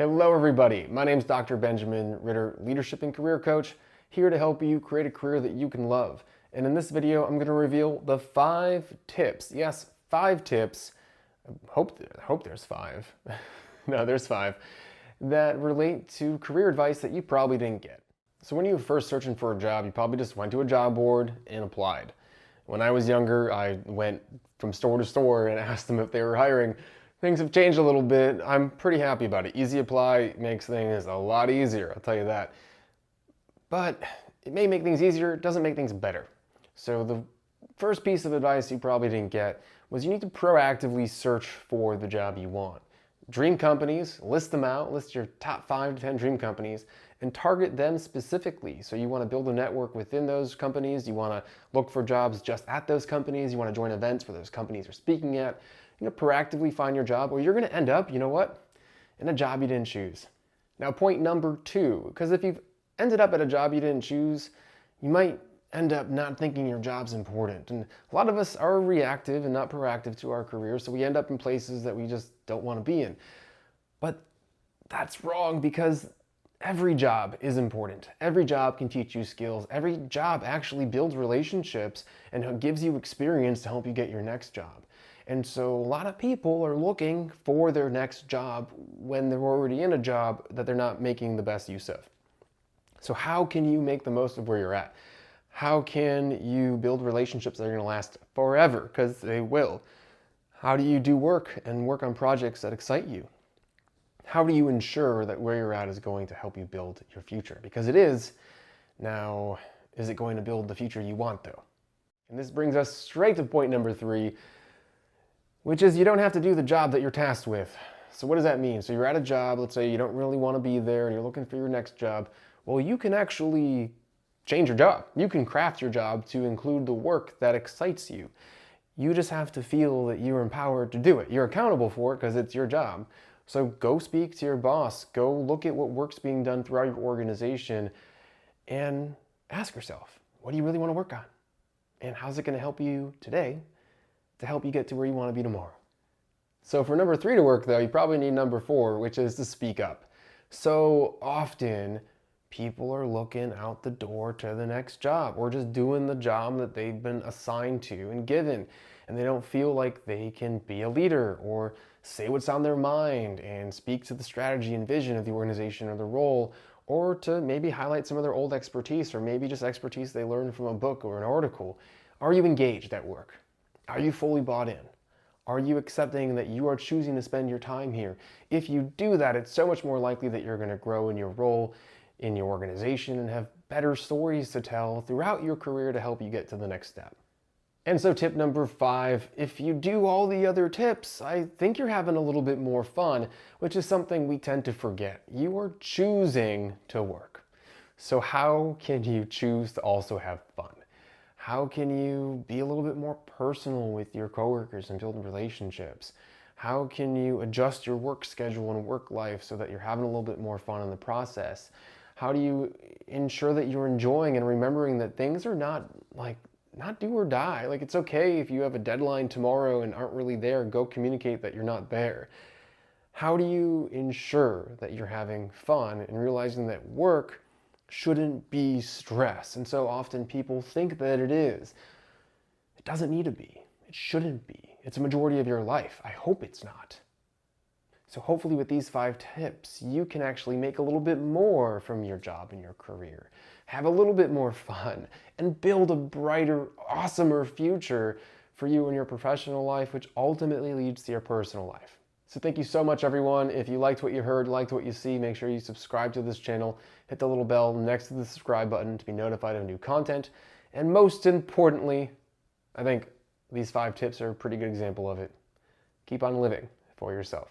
Hello everybody, my name is Dr. Benjamin Ritter, Leadership and Career Coach, here to help you create a career that you can love. And in this video, I'm going to reveal the 5 tips. Yes, 5 tips. I hope there's 5. No, there's 5 that relate to career advice that you probably didn't get. So when you were first searching for a job, you probably just went to a job board and applied. When I was younger, I went from store to store and asked them if they were hiring. Things have changed a little bit. I'm pretty happy about it. Easy Apply makes things a lot easier, I'll tell you that. But it may make things easier, it doesn't make things better. So the first piece of advice you probably didn't get was you need to proactively search for the job you want. Dream companies, list them out, list your top 5 to 10 dream companies, and target them specifically. So you want to build a network within those companies, you want to look for jobs just at those companies, you want to join events where those companies are speaking at. You're going to proactively find your job, or you're going to end up, you know what, in a job you didn't choose. Now, point number 2, because if you've ended up at a job you didn't choose, you might end up not thinking your job's important. And a lot of us are reactive and not proactive to our careers, so we end up in places that we just don't want to be in. But that's wrong, because every job is important. Every job can teach you skills. Every job actually builds relationships and gives you experience to help you get your next job. And so a lot of people are looking for their next job when they're already in a job that they're not making the best use of. So how can you make the most of where you're at? How can you build relationships that are going to last forever? Because they will. How do you do work and work on projects that excite you? How do you ensure that where you're at is going to help you build your future? Because it is. Now, is it going to build the future you want, though? And this brings us straight to point number 3, which is you don't have to do the job that you're tasked with. So what does that mean? So you're at a job, let's say you don't really want to be there and you're looking for your next job. Well, you can actually change your job. You can craft your job to include the work that excites you. You just have to feel that you're empowered to do it. You're accountable for it because it's your job. So go speak to your boss. Go look at what work's being done throughout your organization and ask yourself, what do you really want to work on? And how's it going to help you today to help you get to where you want to be tomorrow? So for number 3 to work, though, you probably need number 4, which is to speak up. So often people are looking out the door to the next job or just doing the job that they've been assigned to and given, and they don't feel like they can be a leader or say what's on their mind and speak to the strategy and vision of the organization or the role, or to maybe highlight some of their old expertise or maybe just expertise they learned from a book or an article. Are you engaged at work? Are you fully bought in? Are you accepting that you are choosing to spend your time here? If you do that, it's so much more likely that you're going to grow in your role, in your organization, and have better stories to tell throughout your career to help you get to the next step. And so tip number 5, if you do all the other tips, I think you're having a little bit more fun, which is something we tend to forget. You are choosing to work. So how can you choose to also have fun? How can you be a little bit more personal with your coworkers and build relationships? How can you adjust your work schedule and work life so that you're having a little bit more fun in the process? How do you ensure that you're enjoying and remembering that things are not do or die? Like, it's okay if you have a deadline tomorrow and aren't really there, go communicate that you're not there. How do you ensure that you're having fun and realizing that work shouldn't be stress? And so often people think that it is. It doesn't need to be. It shouldn't be. It's a majority of your life. I hope it's not. So hopefully with these 5 tips, you can actually make a little bit more from your job and your career, have a little bit more fun, and build a brighter, awesomer future for you in your professional life, which ultimately leads to your personal life. So thank you so much, everyone. If you liked what you heard, liked what you see, make sure you subscribe to this channel, hit the little bell next to the subscribe button to be notified of new content. And most importantly, I think these 5 tips are a pretty good example of it. Keep on living for yourself.